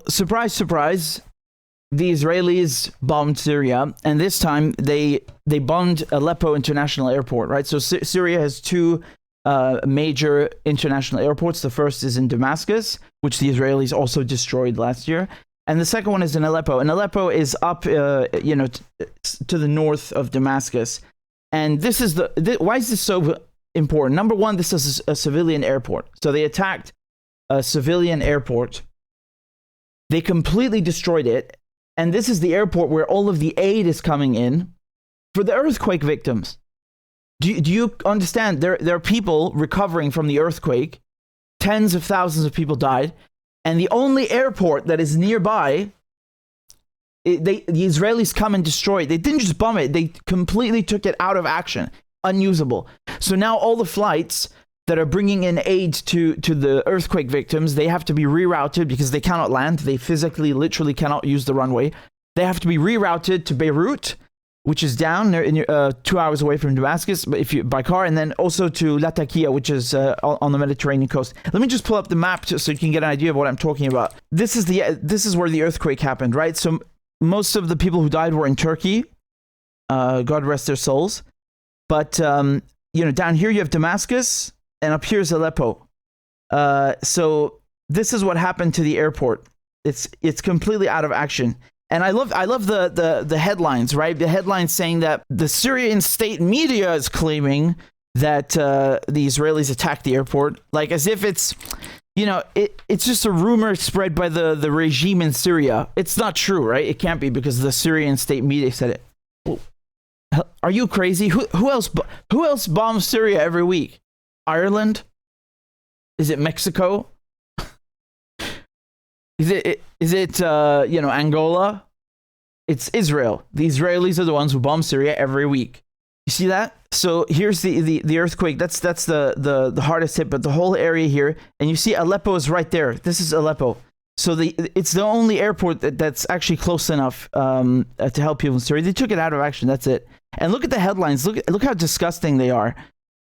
surprise, surprise, the Israelis bombed Syria, and this time they bombed Aleppo International Airport, right? So Syria has two major international airports. The first is in Damascus, which the Israelis also destroyed last year. And the second one is in Aleppo. And Aleppo is up, to the north of Damascus. And this is why is this so important? Number one, this is a civilian airport. So they attacked a civilian airport. They completely destroyed it. And this is the airport where all of the aid is coming in for the earthquake victims. Do you understand? There are people recovering from the earthquake. Tens of thousands of people died. And the only airport that is nearby, the Israelis come and destroy it. They didn't just bomb it. They completely took it out of action. Unusable. So now all the flights that are bringing in aid to the earthquake victims, they have to be rerouted because they cannot land. They physically, literally cannot use the runway. They have to be rerouted to Beirut, which is down 2 hours away from Damascus, but if you by car, and then also to Latakia, which is on the Mediterranean coast. Let me just pull up the map so you can get an idea of what I'm talking about. This is where the earthquake happened, right? So most of the people who died were in Turkey. God rest their souls. But down here you have Damascus, and up here is Aleppo. So this is what happened to the airport. It's completely out of action. And I love the headlines, right? The headlines saying that the Syrian state media is claiming that the Israelis attacked the airport, like as if it's, it's just a rumor spread by the regime in Syria. It's not true, right? It can't be because the Syrian state media said it. Well, are you crazy? Who else bombs Syria every week? Ireland? Is it Mexico? Is it Angola? It's Israel. The Israelis are the ones who bomb Syria every week. You see that? So here's the earthquake. That's the hardest hit, but the whole area here, and you see Aleppo is right there. This is Aleppo. So it's the only airport that's actually close enough to help people in Syria. They took it out of action. That's it. And look at the headlines. Look how disgusting they are.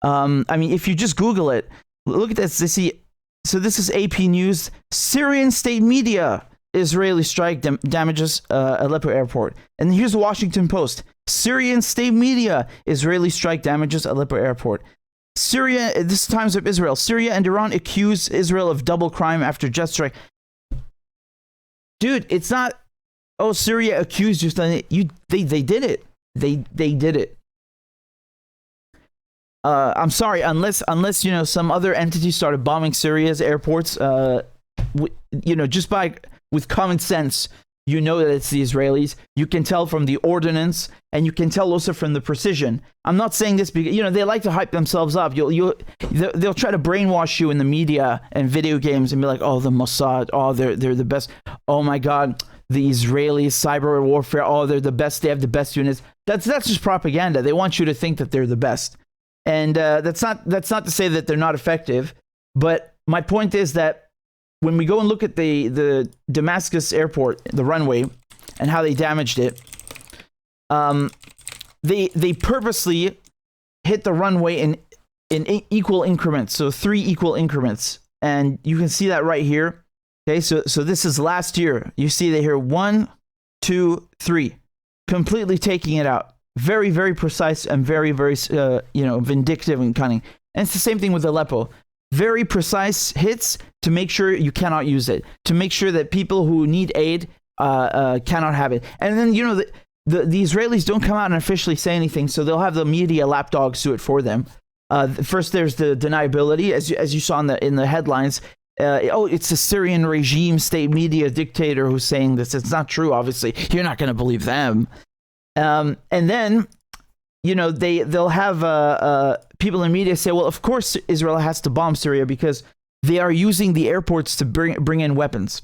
If you just Google it, look at this. They see. So this is AP News. Syrian state media. Israeli strike damages Aleppo airport. And here's the Washington Post. Syrian state media. Israeli strike damages Aleppo airport. Syria, this is Times of Israel. Syria and Iran accuse Israel of double crime after jet strike. Dude, it's not, Syria accused you. They did it. They did it. I'm sorry, unless some other entity started bombing Syria's airports, with common sense, that it's the Israelis. You can tell from the ordnance, and you can tell also from the precision. I'm not saying this because they like to hype themselves up. They'll try to brainwash you in the media and video games and be like, oh, the Mossad, they're the best. Oh my God, the Israeli cyber warfare. Oh, they're the best. They have the best units. That's just propaganda. They want you to think that they're the best. And that's not to say that they're not effective, but my point is that when we go and look at the Damascus airport, the runway, and how they damaged it, they purposely hit the runway in equal increments, so 3 equal increments, and you can see that right here. Okay, so this is last year. You see that here, 1, 2, 3, completely taking it out. Very, very precise and very, very, vindictive and cunning. And it's the same thing with Aleppo. Very precise hits to make sure you cannot use it, to make sure that people who need aid cannot have it. And then, the Israelis don't come out and officially say anything, so they'll have the media lapdogs do it for them. First, there's the deniability, as you saw in the headlines. It's a Syrian regime state media dictator who's saying this. It's not true, obviously. You're not going to believe them. And then, they'll have people in media say, well, of course Israel has to bomb Syria because they are using the airports to bring in weapons.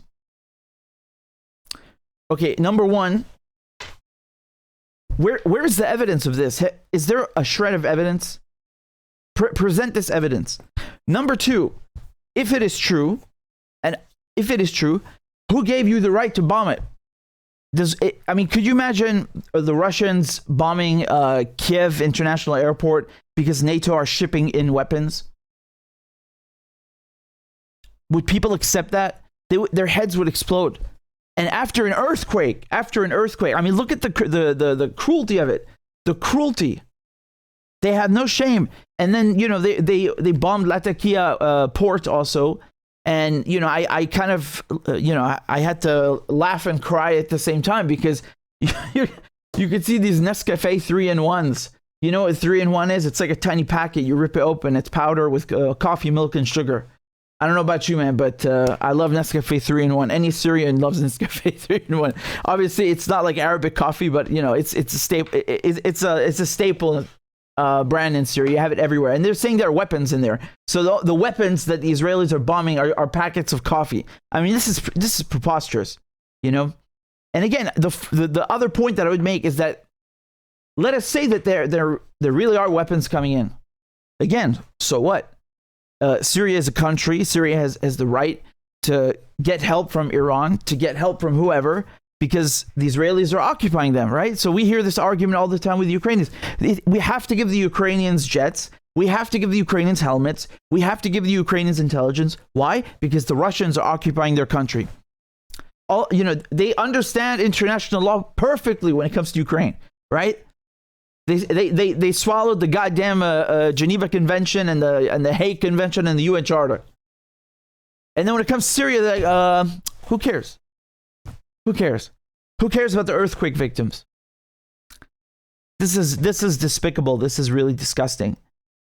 Okay, number one, where is the evidence of this? Is there a shred of evidence? Present this evidence. Number two, if it is true, who gave you the right to bomb it? Could you imagine the Russians bombing Kiev International Airport because NATO are shipping in weapons? Would people accept that? Their heads would explode. And after an earthquake, I mean, look at the cruelty of it. The cruelty. They have no shame. And then, you know, they bombed Latakia port also. And, you know, I kind of, you know, I had to laugh and cry at the same time because you could see these Nescafe 3-in-1s. You know what 3-in-1 is? It's like a tiny packet. You rip it open. It's powder with coffee, milk, and sugar. I don't know about you, man, but I love Nescafe 3-in-1. Any Syrian loves Nescafe 3-in-1. Obviously, it's not like Arabic coffee, but you know, it's a staple. It's a staple brand in Syria. You have it everywhere, and they're saying there are weapons in there. So the weapons that the Israelis are bombing are packets of coffee. I mean, this is preposterous, you know. And again, the other point that I would make is that let us say that there really are weapons coming in. Again, so what? Syria is a country. Syria has the right to get help from Iran, to get help from whoever, because the Israelis are occupying them, right? So we hear this argument all the time with the Ukrainians. We have to give the Ukrainians jets. We have to give the Ukrainians helmets. We have to give the Ukrainians intelligence. Why? Because the Russians are occupying their country. You know, they understand international law perfectly when it comes to Ukraine, right? They swallowed the goddamn Geneva Convention and the Hague Convention and the UN Charter. And then when it comes to Syria, they're like, who cares? Who cares? Who cares about the earthquake victims? This is despicable. This is really disgusting.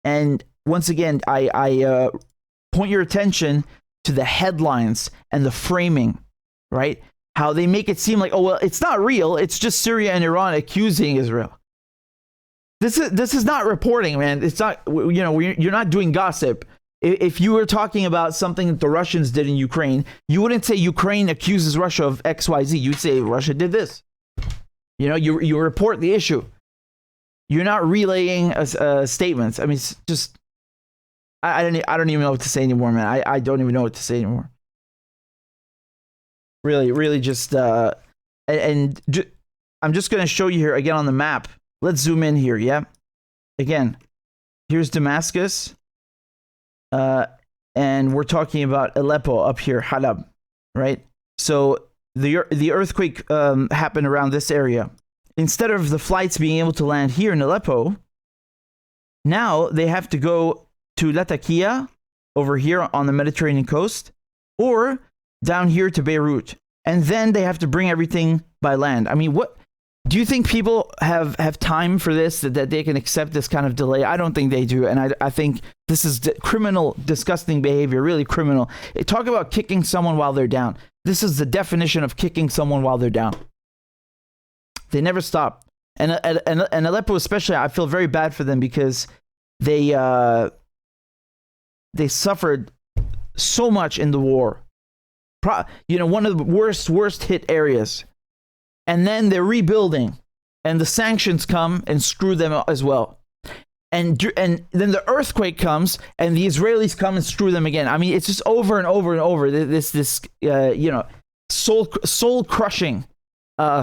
And once again, I point your attention to the headlines and the framing, right? How they make it seem like, oh, well, it's not real. It's just Syria and Iran accusing Israel. This is not reporting, man. It's not, you know, you're not doing gossip. If you were talking about something that the Russians did in Ukraine, you wouldn't say Ukraine accuses Russia of XYZ. You'd say Russia did this. You know, you report the issue. You're not relaying statements. I mean, it's just, I don't even know what to say anymore, man. I don't even know what to say anymore. Really just, I'm just going to show you here again on the map. Let's zoom in here, yeah? Again, here's Damascus. And we're talking about Aleppo up here, Halab, right? So the earthquake happened around this area. Instead of the flights being able to land here in Aleppo, now they have to go to Latakia, over here on the Mediterranean coast, or down here to Beirut. And then they have to bring everything by land. I mean, what... Do you think people have time for this, that they can accept this kind of delay? I don't think they do. And I think this is criminal, disgusting behavior, really criminal. Talk about kicking someone while they're down. This is the definition of kicking someone while they're down. They never stop. And Aleppo especially, I feel very bad for them because they suffered so much in the war. You know, one of the worst hit areas. And then they're rebuilding, and the sanctions come and screw them as well. And then the earthquake comes, and the Israelis come and screw them again. I mean, it's just over and over and over. This you know, soul crushing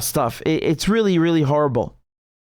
stuff. It's really, really horrible.